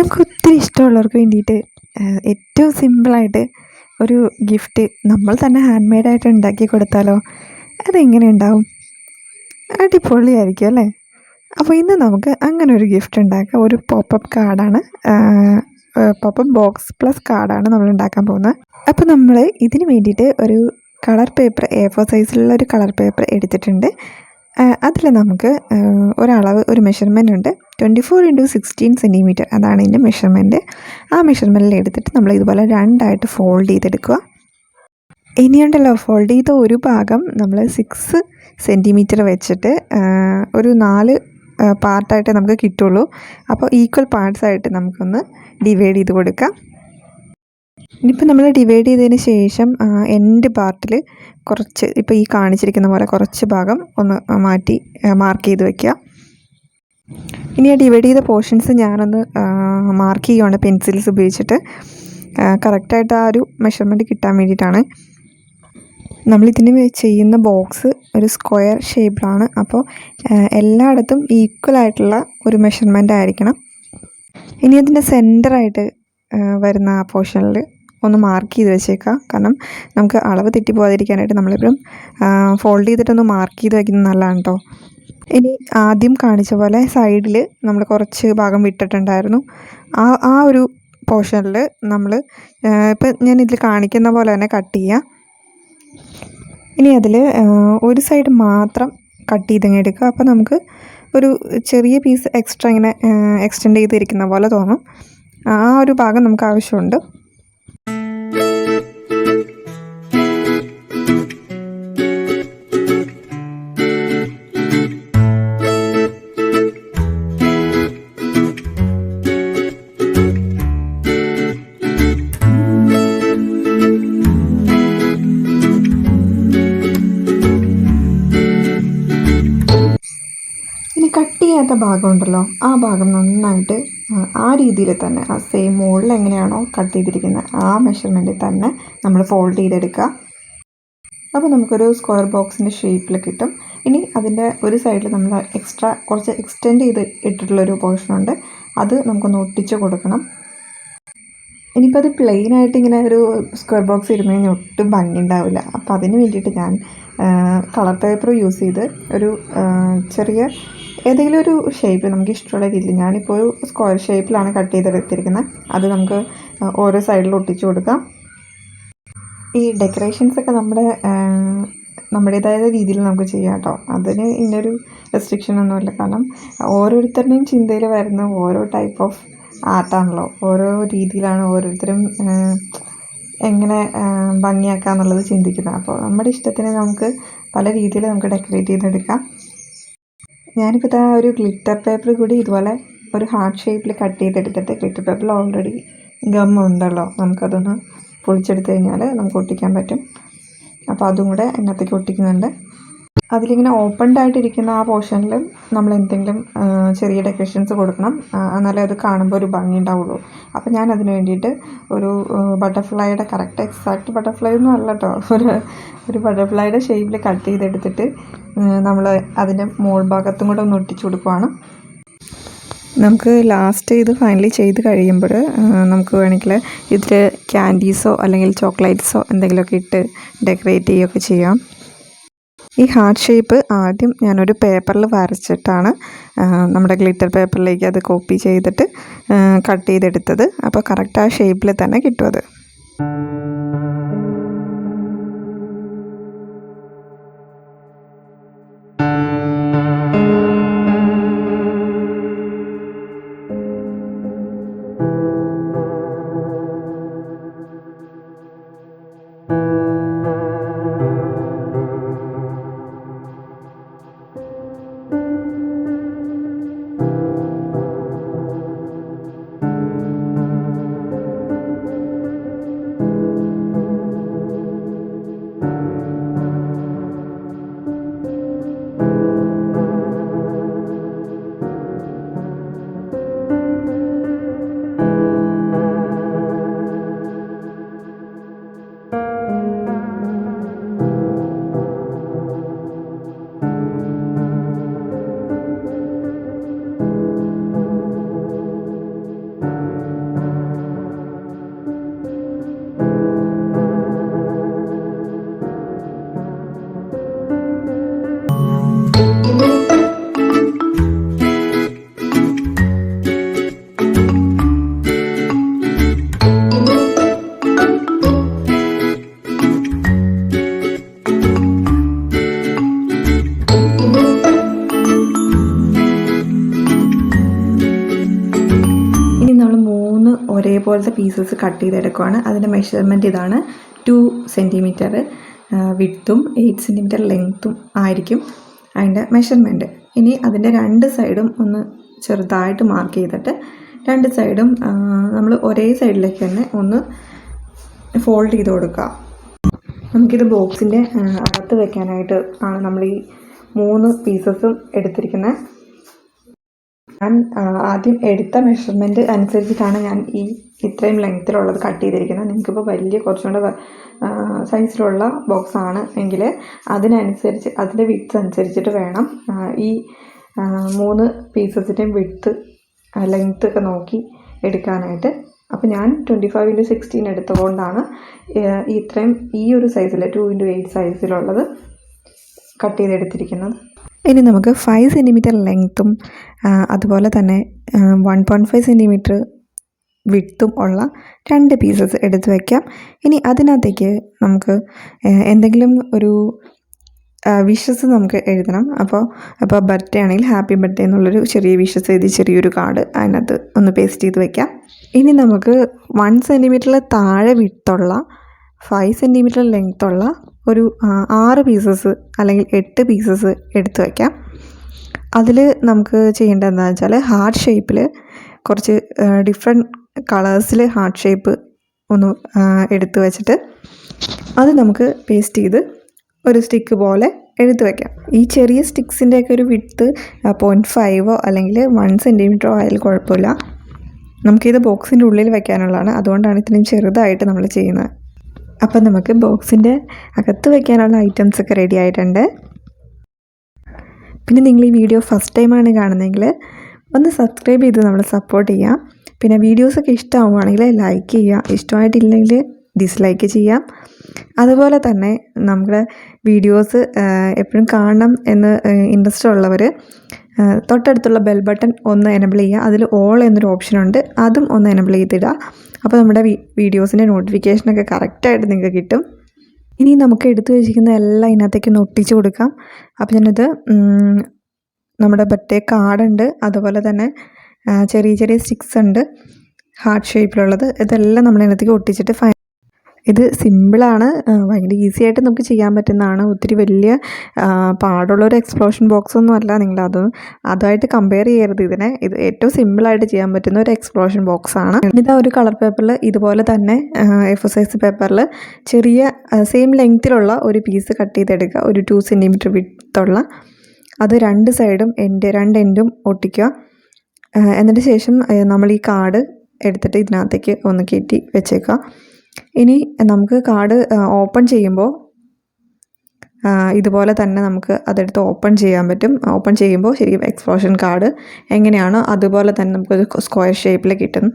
നമുക്ക് ഒത്തിരി ഇഷ്ടമുള്ളവർക്ക് വേണ്ടിയിട്ട് ഏറ്റവും സിമ്പിളായിട്ട് ഒരു ഗിഫ്റ്റ് നമ്മൾ തന്നെ ഹാൻഡ് മെയ്ഡായിട്ട് ഉണ്ടാക്കി കൊടുത്താലോ? അതെങ്ങനെ ഉണ്ടാവും? അടിപൊളിയായിരിക്കും അല്ലേ? അപ്പോൾ ഇന്ന് നമുക്ക് അങ്ങനെ ഒരു ഗിഫ്റ്റ് ഉണ്ടാക്കാം. ഒരു പോപ്പപ്പ് കാർഡാണ്, പോപ്പപ്പ് ബോക്സ് പ്ലസ് കാർഡാണ് നമ്മൾ ഉണ്ടാക്കാൻ പോകുന്നത്. അപ്പോൾ നമ്മൾ ഇതിന് വേണ്ടിയിട്ട് ഒരു കളർ പേപ്പർ, A4 സൈസിലുള്ള ഒരു കളർ പേപ്പർ എടുത്തിട്ടുണ്ട്. അതിൽ നമുക്ക് ഒരളവ്, ഒരു മെഷർമെൻ്റ് ഉണ്ട്. 24x16 സെൻറ്റിമീറ്റർ, അതാണ് ഇതിൻ്റെ മെഷർമെൻറ്റ്. ആ മെഷർമെൻറ്റിൽ എടുത്തിട്ട് നമ്മൾ ഇതുപോലെ രണ്ടായിട്ട് ഫോൾഡ് ചെയ്തെടുക്കുക. ഇനിയുണ്ടല്ലോ, ഫോൾഡ് ചെയ്ത ഒരു ഭാഗം നമ്മൾ 6 സെൻറ്റിമീറ്റർ വെച്ചിട്ട് ഒരു 4 പാർട്ടായിട്ട് നമുക്ക് കിട്ടുള്ളൂ. അപ്പോൾ ഈക്വൽ പാർട്സായിട്ട് നമുക്കൊന്ന് ഡിവൈഡ് ചെയ്ത് കൊടുക്കാം. ഇനിയിപ്പോൾ നമ്മൾ ഡിവൈഡ് ചെയ്തതിന് ശേഷം എൻഡ് പാർട്ടിൽ കുറച്ച്, ഇപ്പോൾ ഈ കാണിച്ചിരിക്കുന്ന പോലെ കുറച്ച് ഭാഗം ഒന്ന് മാർക്ക് ചെയ്ത് വയ്ക്കുക. ഇനി ആ ഡിവൈഡ് ചെയ്ത പോർഷൻസ് ഞാനൊന്ന് മാർക്ക് ചെയ്യുകയാണ് പെൻസിൽസ് ഉപയോഗിച്ചിട്ട്. കറക്റ്റായിട്ട് ആ ഒരു മെഷർമെൻറ്റ് കിട്ടാൻ വേണ്ടിയിട്ടാണ്. നമ്മളിതിന് ചെയ്യുന്ന ബോക്സ് ഒരു സ്ക്വയർ ഷേപ്പിലാണ്. അപ്പോൾ എല്ലായിടത്തും ഈക്വലായിട്ടുള്ള ഒരു മെഷർമെൻ്റ് ആയിരിക്കണം. ഇനി അതിൻ്റെ സെൻറ്ററായിട്ട് വരുന്ന ആ പോർഷനിൽ ഒന്ന് മാർക്ക് ചെയ്ത് വെച്ചേക്കാം. കാരണം നമുക്ക് അളവ് തെറ്റിപ്പോകാതിരിക്കാനായിട്ട് നമ്മളെപ്പോഴും ഫോൾഡ് ചെയ്തിട്ടൊന്ന് മാർക്ക് ചെയ്ത് വയ്ക്കുന്നത് നല്ലതാണ് കേട്ടോ. ഇനി ആദ്യം കാണിച്ച പോലെ സൈഡിൽ നമ്മൾ കുറച്ച് ഭാഗം വിട്ടിട്ടുണ്ടായിരുന്നു. ആ ഒരു പോർഷനിൽ നമ്മൾ ഇപ്പം ഞാൻ ഇതിൽ കാണിക്കുന്ന പോലെ തന്നെ കട്ട് ചെയ്യുക. ഇനി അതിൽ ഒരു സൈഡ് മാത്രം കട്ട് ചെയ്തങ്ങ് എടുക്കുക. അപ്പോൾ നമുക്ക് ഒരു ചെറിയ പീസ് എക്സ്ട്രാ ഇങ്ങനെ എക്സ്റ്റെൻഡ് ചെയ്തിരിക്കുന്ന പോലെ തോന്നും. ആ ഒരു ഭാഗം നമുക്ക് ആവശ്യമുണ്ട്. കട്ട് ചെയ്യാത്ത ഭാഗമുണ്ടല്ലോ, ആ ഭാഗം നന്നായിട്ട് ആ രീതിയിൽ തന്നെ, ആ സെയിം മോളിൽ എങ്ങനെയാണോ കട്ട് ചെയ്തിരിക്കുന്നത് ആ മെഷർമെൻറ്റിൽ തന്നെ നമ്മൾ ഫോൾഡ് ചെയ്തെടുക്കുക. അപ്പോൾ നമുക്കൊരു സ്ക്വയർ ബോക്സിൻ്റെ ഷേപ്പിൽ കിട്ടും. ഇനി അതിൻ്റെ ഒരു സൈഡിൽ നമ്മൾ എക്സ്ട്രാ കുറച്ച് എക്സ്റ്റെൻഡ് ചെയ്ത് ഇട്ടിട്ടുള്ളൊരു പോർഷനുണ്ട്, അത് നമുക്കൊന്ന് ഒട്ടിച്ച് കൊടുക്കണം. ഇനിയിപ്പോൾ അത് പ്ലെയിനായിട്ട് ഇങ്ങനെ ഒരു സ്ക്വയർ ബോക്സ് ഇരുന്ന് കഴിഞ്ഞാൽ ഒട്ടും ഭംഗി ഉണ്ടാവില്ല. അപ്പോൾ അതിന് വേണ്ടിയിട്ട് ഞാൻ കളർ പേപ്പർ യൂസ് ചെയ്ത് ഒരു ചെറിയ ഏതെങ്കിലും ഒരു ഷേപ്പ് നമുക്ക് ഇഷ്ടമുള്ള രീതിയിൽ, ഞാനിപ്പോൾ ഒരു സ്ക്വയർ ഷേപ്പിലാണ് കട്ട് ചെയ്തെടുത്തിരിക്കുന്നത്, അത് നമുക്ക് ഓരോ സൈഡിൽ ഒട്ടിച്ചു കൊടുക്കാം. ഈ ഡെക്കറേഷൻസൊക്കെ നമ്മുടേതായ രീതിയിൽ നമുക്ക് ചെയ്യാം കേട്ടോ. അതിന് ഇന്നൊരു റെസ്ട്രിക്ഷനൊന്നുമില്ല. കാരണം ഓരോരുത്തരുടെയും ചിന്തയിൽ വരുന്ന ഓരോ ടൈപ്പ് ഓഫ് ആർട്ടാണല്ലോ, ഓരോ രീതിയിലാണ് ഓരോരുത്തരും എങ്ങനെ ഭംഗിയാക്കുക എന്നുള്ളത് ചിന്തിക്കുന്നത്. അപ്പോൾ നമ്മുടെ ഇഷ്ടത്തിന് നമുക്ക് പല രീതിയിൽ നമുക്ക് ഡെക്കറേറ്റ് ചെയ്തെടുക്കാം. ഞാനിപ്പോൾ ആ ഒരു ഗ്ലിറ്റർ പേപ്പർ കൂടി ഇതുപോലെ ഒരു ഹാർട്ട് ഷേപ്പിൽ കട്ട് ചെയ്തെടുത്തിട്ട്, ഗ്ലിറ്റർ പേപ്പറിൽ ഓൾറെഡി ഗം ഉണ്ടല്ലോ, നമുക്കതൊന്ന് പൊളിച്ചെടുത്ത് കഴിഞ്ഞാൽ നമുക്ക് ഒട്ടിക്കാൻ പറ്റും. അപ്പോൾ അതും കൂടെ അതിനകത്തേക്ക് ഒട്ടിക്കുന്നുണ്ട്. അതിലിങ്ങനെ ഓപ്പൺഡ് ആയിട്ടിരിക്കുന്ന ആ പോർഷനിൽ നമ്മൾ എന്തെങ്കിലും ചെറിയ ഡെക്കറേഷൻസ് കൊടുക്കണം, എന്നാലേ അത് കാണുമ്പോൾ ഒരു ഭംഗി ഉണ്ടാവുള്ളൂ. അപ്പോൾ ഞാൻ അതിന് വേണ്ടിയിട്ട് ഒരു ബട്ടർഫ്ലൈയുടെ കറക്റ്റ് എക്സാക്റ്റ് ബട്ടർഫ്ലൈ ഒന്നും അല്ല കേട്ടോ, ഒരു ബട്ടർഫ്ലൈയുടെ ഷേപ്പിൽ കട്ട് ചെയ്തെടുത്തിട്ട് നമ്മൾ അതിൻ്റെ മോൾ ഭാഗത്തും കൂടെ ഒന്ന് ഒട്ടിച്ചു കൊടുക്കുവാണ്. നമുക്ക് ലാസ്റ്റ് ഇത് ഫൈനലി ചെയ്ത് കഴിയുമ്പോൾ നമുക്ക് വേണമെങ്കിൽ ഇതിൽ ക്യാൻഡീസോ അല്ലെങ്കിൽ ചോക്ലേറ്റ്സോ എന്തെങ്കിലുമൊക്കെ ഇട്ട് ഡെക്കറേറ്റ് ചെയ്യുകയൊക്കെ ചെയ്യാം. ഈ ഹാർട്ട് ഷേപ്പ് ആദ്യം ഞാനൊരു പേപ്പറിൽ വരച്ചിട്ടാണ് നമ്മുടെ ഗ്ലിറ്റർ പേപ്പറിലേക്ക് അത് കോപ്പി ചെയ്തിട്ട് കട്ട് ചെയ്തെടുത്തത്. അപ്പോൾ കറക്റ്റ് ആ ഷേപ്പിൽ തന്നെ കിട്ടും അത്. ഒരേപോലത്തെ പീസസ് കട്ട് ചെയ്തെടുക്കുകയാണ്. അതിൻ്റെ മെഷർമെൻറ്റ് ഇതാണ്. 2 സെൻറ്റിമീറ്റർ വിഡ്ത്തും 8 സെൻറ്റിമീറ്റർ ലെങ്ത്തും ആയിരിക്കും അതിൻ്റെ മെഷർമെൻറ്റ്. ഇനി അതിൻ്റെ 2 സൈഡും ഒന്ന് ചെറുതായിട്ട് മാർക്ക് ചെയ്തിട്ട് 2 സൈഡും നമ്മൾ ഒരേ സൈഡിലേക്ക് തന്നെ ഒന്ന് ഫോൾഡ് ചെയ്ത് കൊടുക്കുക. നമുക്കിത് ബോക്സിൻ്റെ അകത്ത് വെക്കാനായിട്ട് ആണ് നമ്മൾ ഈ 3 പീസസും എടുത്തിരിക്കുന്നത്. ഞാൻ ആദ്യം എടുത്ത മെഷർമെൻറ്റ് അനുസരിച്ചിട്ടാണ് ഞാൻ ഇത്രയും ലെങ്ത്തിലുള്ളത് കട്ട് ചെയ്തിരിക്കുന്നത്. നിങ്ങൾക്കിപ്പോൾ വലിയ കുറച്ചുകൂടെ സൈസിലുള്ള ബോക്സാണ് എങ്കിൽ അതിനനുസരിച്ച് അതിൻ്റെ വിഡ്ത്ത് അനുസരിച്ചിട്ട് വേണം ഈ 3 പീസസിൻ്റെയും വിഡ്ത്ത് ലെങ്ത്ത് ഒക്കെ നോക്കി എടുക്കാനായിട്ട്. അപ്പോൾ ഞാൻ 25x16 എടുത്തുകൊണ്ടാണ് ഇത്രയും ഈ ഒരു സൈസിൽ 2x8 സൈസിലുള്ളത് കട്ട് ചെയ്തെടുത്തിരിക്കുന്നത്. ഇനി നമുക്ക് 5 സെൻറ്റിമീറ്റർ ലെങ്ത്തും അതുപോലെ തന്നെ 1.5 സെൻറ്റിമീറ്റർ വിഡ്ത്തും ഉള്ള 2 പീസസ് എടുത്ത് വയ്ക്കാം. ഇനി അതിനകത്തേക്ക് നമുക്ക് എന്തെങ്കിലും ഒരു വിഷസ് നമുക്ക് എഴുതണം. അപ്പോൾ ബർത്ത്ഡേ ആണെങ്കിൽ ഹാപ്പി ബർത്ത്ഡേ എന്നുള്ളൊരു ചെറിയ വിഷസ് എഴുതി ചെറിയൊരു കാർഡ് അതിനകത്ത് ഒന്ന് പേസ്റ്റ് ചെയ്ത് വയ്ക്കാം. ഇനി നമുക്ക് 1 സെൻറ്റിമീറ്ററിൽ താഴെ വിഡ്ത്തുള്ള 5 സെൻറ്റിമീറ്റർ ലെങ്ത്തുള്ള ഒരു 6 പീസസ് അല്ലെങ്കിൽ 8 പീസസ് എടുത്ത് വയ്ക്കാം. അതിൽ നമുക്ക് ചെയ്യേണ്ടത് എന്താണെന്ന് വെച്ചാൽ ഹാർട്ട് ഷേപ്പിൽ കുറച്ച് ഡിഫറെൻറ്റ് കളേഴ്സിൽ ഹാർട്ട് ഷേപ്പ് ഒന്ന് എടുത്ത് വെച്ചിട്ട് അത് നമുക്ക് പേസ്റ്റ് ചെയ്ത് ഒരു സ്റ്റിക്ക് പോലെ എടുത്ത് വയ്ക്കാം. ഈ ചെറിയ സ്റ്റിക്സിൻ്റെയൊക്കെ ഒരു വിഡ്ത്ത് 0.5 അല്ലെങ്കിൽ 1 സെൻറ്റിമീറ്ററോ ആയാലും കുഴപ്പമില്ല. നമുക്കിത് ബോക്സിൻ്റെ ഉള്ളിൽ വയ്ക്കാനുള്ളതാണ്, അതുകൊണ്ടാണ് ഇത്രയും ചെറുതായിട്ട് നമ്മൾ ചെയ്യുന്നത്. അപ്പം നമുക്ക് ബോക്സിൻ്റെ അകത്ത് വയ്ക്കാനുള്ള ഐറ്റംസൊക്കെ റെഡി ആയിട്ടുണ്ട്. പിന്നെ നിങ്ങൾ ഈ വീഡിയോ ഫസ്റ്റ് ടൈമാണ് കാണുന്നതെങ്കിൽ ഒന്ന് സബ്സ്ക്രൈബ് ചെയ്ത് നമ്മൾ സപ്പോർട്ട് ചെയ്യാം. പിന്നെ വീഡിയോസൊക്കെ ഇഷ്ടമാവുകയാണെങ്കിൽ ലൈക്ക് ചെയ്യുക, ഇഷ്ടമായിട്ടില്ലെങ്കിൽ ഡിസ്ലൈക്ക് ചെയ്യാം. അതുപോലെ തന്നെ നമ്മുടെ വീഡിയോസ് എപ്പോഴും കാണണം എന്ന് ഇൻട്രസ്റ്റ് ഉള്ളവർ തൊട്ടടുത്തുള്ള ബെൽ ബട്ടൺ ഒന്ന് എനബിൾ ചെയ്യുക. അതിൽ ഓൾ എന്നൊരു ഓപ്ഷനുണ്ട്, അതും ഒന്ന് എനബിൾ ചെയ്തിടുക. അപ്പോൾ നമ്മുടെ വീഡിയോസിൻ്റെ നോട്ടിഫിക്കേഷനൊക്കെ കറക്റ്റായിട്ട് നിങ്ങൾക്ക് കിട്ടും. ഇനി നമുക്ക് എടുത്തു വെച്ചിരിക്കുന്ന എല്ലാം ഇതിനകത്തേക്ക് ഒന്ന് ഒട്ടിച്ച് കൊടുക്കാം. അപ്പോൾ ഞാനിത് നമ്മുടെ ബർത്ത്ഡേ കാർഡുണ്ട്, അതുപോലെ തന്നെ ചെറിയ ചെറിയ സ്റ്റിക്സ് ഉണ്ട് ഹാർട്ട് ഷേപ്പിലുള്ളത്. ഇതെല്ലാം നമ്മൾ ഇതിനകത്തേക്ക് ഒട്ടിച്ചിട്ട് ഇത് സിമ്പിളാണ്, ഭയങ്കര ഈസി ആയിട്ട് നമുക്ക് ചെയ്യാൻ പറ്റുന്നതാണ്. ഒത്തിരി വലിയ പാടുള്ളൊരു എക്സ്പ്ലോഷൻ ബോക്സ് ഒന്നും അല്ല. അതുമായിട്ട് കമ്പയർ ചെയ്യരുത് ഇതിനെ. ഇത് ഏറ്റവും സിമ്പിളായിട്ട് ചെയ്യാൻ പറ്റുന്ന ഒരു എക്സ്പ്ലോഷൻ ബോക്സാണ്. ഇതാ ഒരു കളർ പേപ്പറിൽ ഇതുപോലെ തന്നെ A4 സൈസ് പേപ്പറിൽ ചെറിയ സെയിം ലെങ്ത്തിലുള്ള ഒരു പീസ് കട്ട് ചെയ്തെടുക്കുക. ഒരു 2 സെൻറ്റിമീറ്റർ വിഡ്ത്തുള്ള അത് 2 സൈഡും 2 എൻഡും ഒട്ടിക്കുക. എന്നിട്ട് ശേഷം നമ്മൾ ഈ കാർഡ് എടുത്തിട്ട് ഇതിനകത്തേക്ക് ഒന്ന് കയറ്റി വെച്ചേക്കുക. ഇനി നമുക്ക് കാർഡ് ഓപ്പൺ ചെയ്യുമ്പോൾ ഇതുപോലെ തന്നെ നമുക്ക് അതെടുത്ത് ഓപ്പൺ ചെയ്യാൻ പറ്റും. ഓപ്പൺ ചെയ്യുമ്പോൾ ശരിക്കും എക്സ്പ്ലോഷൻ കാർഡ് എങ്ങനെയാണോ അതുപോലെ തന്നെ നമുക്കൊരു സ്ക്വയർ ഷേപ്പിൽ കിട്ടും.